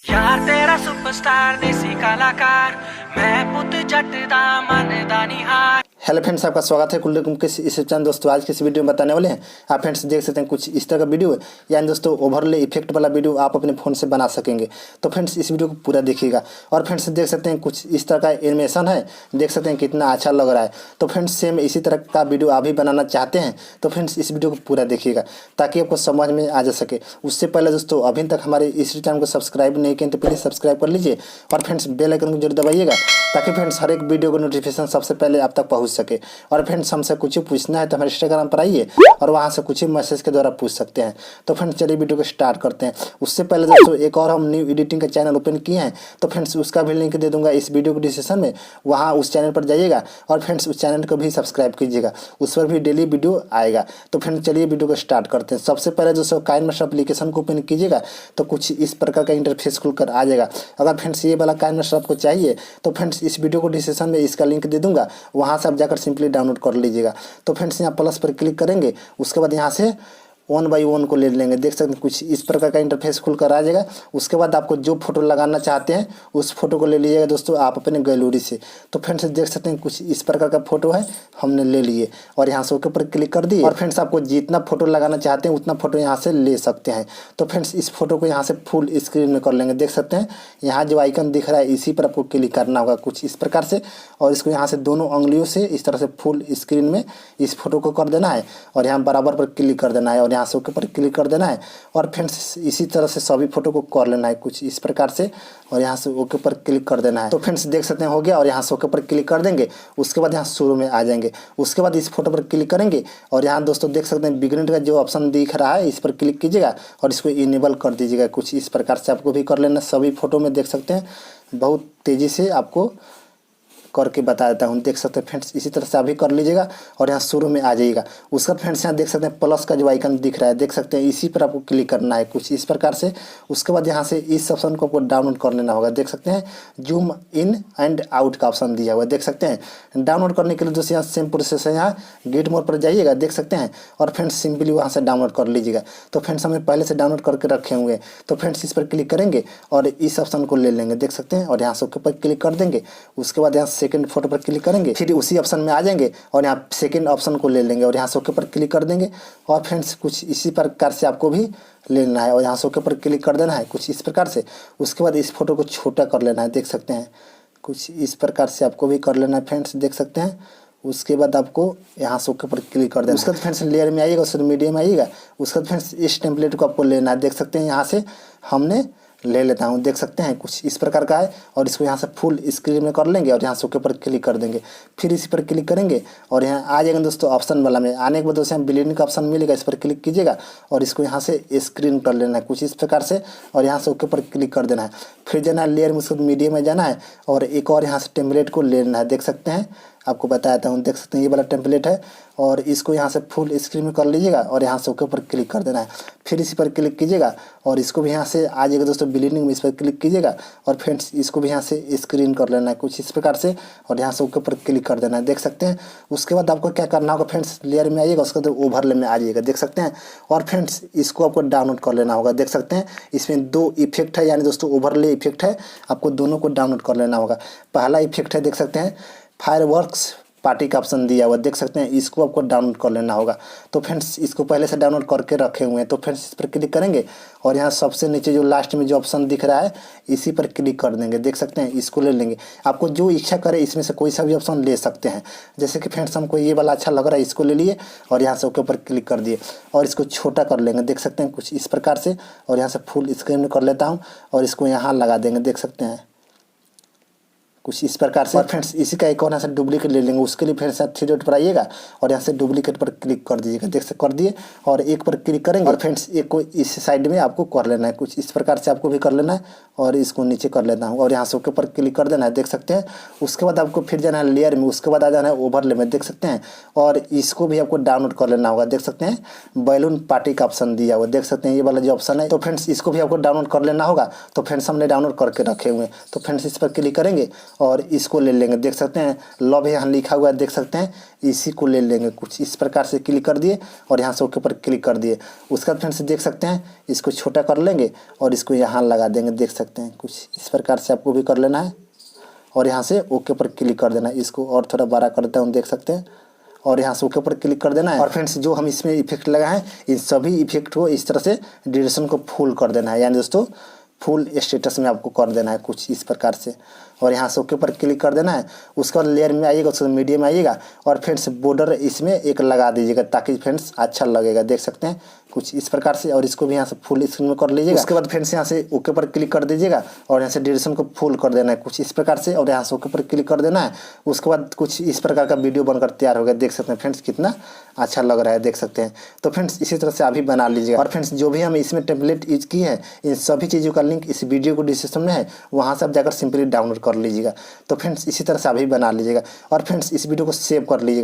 यार तेरा सुपरस्टार देसी कलाकार मैं पुत जट दा मन दा निहार। हेलो फ्रेंड्स, आपका स्वागत है कुलटेकमुकेश इस चैनल। दोस्तों आज के इस वीडियो में बताने वाले हैं, आप फ्रेंड्स देख सकते हैं कुछ इस तरह का वीडियो है, यानी दोस्तों ओवरले इफेक्ट वाला वीडियो आप अपने फ़ोन से बना सकेंगे। तो फ्रेंड्स इस वीडियो को पूरा देखिएगा। और फ्रेंड्स देख सकते हैं कुछ इस तरह का एनिमेशन है, देख सकते हैं कितना अच्छा लग रहा है। तो फ्रेंड्स सेम इसी तरह का वीडियो आप भी बनाना चाहते हैं तो फ्रेंड्स इस वीडियो को पूरा देखिएगा ताकि आपको समझ में आ जा सके। उससे पहले दोस्तों अभी तक हमारे इस चैनल को सब्सक्राइब नहीं किए तो प्लीज़ सब्सक्राइब कर लीजिए और फ्रेंड्स बेल आइकन को जरूर दबाइएगा ताकि फ्रेंड्स हर एक वीडियो को नोटिफिकेशन सबसे पहले आप तक पहुँच सके। और फ्रेंड्स हमसे कुछ पूछना है तो हमारे इंस्टाग्राम पर आइए और वहाँ से कुछ मैसेज के द्वारा पूछ सकते हैं। तो फ्रेंड्स चलिए वीडियो को स्टार्ट करते हैं। उससे पहले दोस्तों एक और हम न्यू एडिटिंग का चैनल ओपन किए हैं, तो फ्रेंड्स उसका भी लिंक दे दूंगा इस वीडियो को डिस्क्रिप्शन में, वहाँ उस चैनल पर जाइएगा और फ्रेंड्स उस चैनल को भी सब्सक्राइब कीजिएगा, उस पर भी डेली वीडियो आएगा। तो फ्रेंड्स चलिए वीडियो को स्टार्ट करते हैं। सबसे पहले दोस्तों काइनमास्टर एप्लीकेशन को ओपन कीजिएगा तो कुछ इस प्रकार का इंटरफेस खुलकर आ जाएगा। अगर फ्रेंड्स ये वाला काइनमास्टर आपको चाहिए तो फ्रेंड्स इस वीडियो को डिस्क्रिप्शन में इसका लिंक दे दूंगा, वहाँ से आप जाकर सिंपली डाउनलोड कर लीजिएगा। तो फ्रेंड्स यहाँ प्लस पर क्लिक करेंगे, उसके बाद यहाँ से 1 बाई 1 को ले लेंगे। देख सकते हैं कुछ इस प्रकार का इंटरफेस खुलकर आ जाएगा। उसके बाद आपको जो फोटो लगाना चाहते हैं उस फोटो को ले लीजिएगा दोस्तों आप अपने गैलरी से। तो फ्रेंड्स देख सकते हैं कुछ इस प्रकार का फोटो है, हमने ले लिए और यहाँ से ओके पर क्लिक कर दिए। और फ्रेंड्स आपको जितना फोटो लगाना चाहते हैं उतना फोटो यहाँ से ले सकते हैं। तो फ्रेंड्स इस फोटो को यहाँ से फुल स्क्रीन में कर लेंगे। देख सकते हैं यहाँ जो आइकन दिख रहा है इसी पर आपको क्लिक करना होगा कुछ इस प्रकार से, और इसको यहाँ से दोनों उंगलियों से इस तरह से फुल स्क्रीन में इस फोटो को कर देना है और यहाँ बराबर पर क्लिक कर देना है और यहाँ से ओके पर क्लिक कर देना है। और फ्रेंड्स इसी तरह से सभी फोटो को कर लेना है कुछ इस प्रकार से और यहाँ से ओके पर क्लिक कर देना है। तो फ्रेंड्स देख सकते हैं हो गया और यहाँ से ओके पर क्लिक कर देंगे। उसके बाद यहाँ शुरू में आ जाएंगे, उसके बाद इस फोटो पर क्लिक करेंगे और यहाँ दोस्तों देख सकते हैं बिगिनर का जो ऑप्शन दिख रहा है इस पर क्लिक कीजिएगा और इसको इनेबल कर दीजिएगा। कुछ इस प्रकार से आपको भी कर लेना। सभी फोटो में देख सकते हैं बहुत तेज़ी से आपको करके बता देता हूँ। देख सकते हैं फ्रेंड्स इसी तरह से अभी कर लीजिएगा और यहाँ शुरू में आ जाइएगा। उसका फ्रेंड्स यहाँ देख सकते हैं प्लस का जो आइकन दिख रहा है, देख सकते हैं इसी पर आपको क्लिक करना है कुछ इस प्रकार से। उसके बाद यहाँ से इस ऑप्शन को आपको डाउनलोड कर लेना होगा। देख सकते हैं जूम इन एंड आउट का ऑप्शन दिया हुआ है, देख सकते हैं। डाउनलोड करने के लिए दोस्तों यहाँ सेम प्रोसेस है, यहाँ गेट मोड पर जाइएगा देख सकते हैं और फ्रेंड्स सिंपली वहाँ से डाउनलोड कर लीजिएगा। तो फ्रेंड्स हमें पहले से डाउनलोड करके रखे हुए हैं, तो फ्रेंड्स इस पर क्लिक करेंगे और इस ऑप्शन को ले लेंगे देख सकते हैं और यहाँ से ओके पर क्लिक कर देंगे। उसके बाद यहाँ सेकंड फोटो पर क्लिक करेंगे, फिर उसी ऑप्शन में आ जाएंगे और यहाँ सेकंड ऑप्शन को ले लेंगे और यहाँ से ओके पर क्लिक कर देंगे। और फ्रेंड्स कुछ इसी प्रकार से आपको भी लेना है और यहाँ से ओके पर क्लिक कर देना है कुछ इस प्रकार से। उसके बाद इस फोटो को छोटा कर लेना है, देख सकते हैं कुछ इस प्रकार से आपको भी कर लेना है फ्रेंड्स देख सकते हैं। उसके बाद आपको यहाँ से ओके पर क्लिक कर देना। उसके बाद फ्रेंड्स लेयर में आइएगा, उसके बाद मीडियम आइएगा। उसके बाद फ्रेंड्स इस टेम्पलेट को आपको लेना है, देख सकते हैं यहाँ से हमने ले लेता हूँ, देख सकते हैं कुछ इस प्रकार का है और इसको यहाँ से फुल स्क्रीन में कर लेंगे और यहाँ से ओके पर क्लिक कर देंगे। फिर इसी पर क्लिक करेंगे और यहाँ आ जाएगा दोस्तों ऑप्शन वाला में। आने के बाद दोस्तों यहाँ ब्लेंडिंग का ऑप्शन मिलेगा, इस पर क्लिक कीजिएगा और इसको यहाँ से स्क्रीन कर लेना है कुछ इस प्रकार से और यहाँ से ओके पर क्लिक कर देना है। फिर जाना है लेयर में, उसके बाद मीडियम में जाना है और एक और यहाँ से टेम्पलेट को लेना है, देख सकते हैं आपको बताता हूँ। देख सकते हैं ये वाला टेम्पलेट है और इसको यहाँ से फुल स्क्रीन में कर लीजिएगा और यहाँ से ओके पर क्लिक कर देना है। फिर इसी पर क्लिक कीजिएगा और इसको भी यहाँ से आ जाएगा दोस्तों ब्लेंडिंग में, इस पर क्लिक कीजिएगा और फ्रेंड्स इसको भी यहाँ से स्क्रीन कर लेना है कुछ इस प्रकार से और यहाँ से ओके पर क्लिक कर देना है, देख सकते हैं। उसके बाद आपको क्या करना होगा फ्रेंड्स, लेयर में आइएगा, उसके बाद ओवरले में आ जाइएगा देख सकते हैं और फ्रेंड्स इसको आपको डाउनलोड कर लेना होगा। देख सकते हैं इसमें 2 इफेक्ट है, यानी दोस्तों ओवरले इफेक्ट है, आपको दोनों को डाउनलोड कर लेना होगा। पहला इफेक्ट है देख सकते हैं फायरवर्क्स पार्टी का ऑप्शन दिया हुआ, देख सकते हैं इसको आपको डाउनलोड कर लेना होगा। तो फ्रेंड्स इसको पहले से डाउनलोड करके रखे हुए हैं, तो फ्रेंड्स इस पर क्लिक करेंगे और यहाँ सबसे नीचे जो लास्ट में जो ऑप्शन दिख रहा है इसी पर क्लिक कर देंगे, देख सकते हैं इसको ले लेंगे। आपको जो इच्छा करे इसमें से कोई सा भी ऑप्शन ले सकते हैं। जैसे कि फ्रेंड्स हमको ये वाला अच्छा लग रहा है, इसको ले लिए और यहाँ से ओके पर क्लिक कर दिए और इसको छोटा कर लेंगे, देख सकते हैं कुछ इस प्रकार से और यहाँ से फुल स्क्रीन में कर लेता हूँ और इसको यहाँ लगा देंगे, देख सकते हैं कुछ इस प्रकार से। और फ्रेंड्स इसी का एक और यहाँ से डुप्लीकेट ले लेंगे, उसके लिए फ्रेंड्स यहाँ 3 डॉट पर आइएगा और यहाँ से डुप्लीकेट पर क्लिक कर दीजिएगा, देख सकते कर दिए और एक पर क्लिक करेंगे और फ्रेंड्स एक को इस साइड में आपको कर लेना है कुछ इस प्रकार से, आपको भी कर लेना है और इसको नीचे कर लेना है और यहाँ से ओके पर क्लिक कर देना है, देख सकते हैं। उसके बाद आपको फिर जाना है लेयर में, उसके बाद आ जाना है ओवरले में, देख सकते हैं और इसको भी आपको डाउनलोड कर लेना होगा। देख सकते हैं बैलून पार्टी का ऑप्शन दिया हुआ, देख सकते हैं ये वाला जो ऑप्शन है। तो फ्रेंड्स इसको भी आपको डाउनलोड कर लेना होगा। तो फ्रेंड्स हमने डाउनलोड करके रखे हुए हैं, तो फ्रेंड्स इस पर क्लिक करेंगे और इसको ले लेंगे, देख सकते हैं लव यहाँ लिखा हुआ है, देख सकते हैं इसी को ले लेंगे। कुछ इस प्रकार से क्लिक कर दिए और यहाँ से ओके पर क्लिक कर दिए। उसके बाद फ्रेंड्स देख सकते हैं इसको छोटा कर लेंगे और इसको यहाँ लगा देंगे, देख सकते हैं कुछ इस प्रकार से आपको भी कर लेना है और यहाँ से ओके पर क्लिक कर देना है। इसको और थोड़ा बड़ा कर देता हूँ, देख सकते हैं, और यहाँ से ओके पर क्लिक कर देना है। और फ्रेंड्स जो हम इसमें इफेक्ट लगाए हैं इन सभी इफेक्ट को इस तरह से ड्यूरेशन को फुल कर देना है, यानी दोस्तों फुल स्टेटस में आपको कर देना है कुछ इस प्रकार से। और यहाँ से ओके पर क्लिक कर देना है। उसके बाद लेयर में आइएगा, उसके बाद मीडियम में आइएगा और फ्रेंड्स बॉर्डर इसमें एक लगा दीजिएगा ताकि फ्रेंड्स अच्छा लगेगा, देख सकते हैं कुछ इस प्रकार से। और इसको भी यहाँ से फुल स्क्रीन में कर लीजिएगा। उसके बाद फ्रेंड्स यहाँ से ओके पर क्लिक कर दीजिएगा और यहाँ से ड्यूरेशन को फुल कर देना है कुछ इस प्रकार से और यहाँ से ओके पर क्लिक कर देना है। उसके बाद कुछ इस प्रकार का वीडियो बनकर तैयार हो गया, देख सकते हैं फ्रेंड्स कितना अच्छा लग रहा है, देख सकते हैं। तो फ्रेंड्स इसी तरह से अभी बना लीजिएगा। और फ्रेंड्स जो भी हम इसमें टेम्पलेट यूज की है इन सभी चीज़ों का लिंक इस वीडियो को डिस्क्रिप्शन में है, वहाँ से आप जाकर सिंपली डाउनलोड कर लीजिएगा। तो फ्रेंड्स इसी तरह से अभी बना लीजिएगा और फ्रेंड्स इस वीडियो को सेव कर लीजिएगा।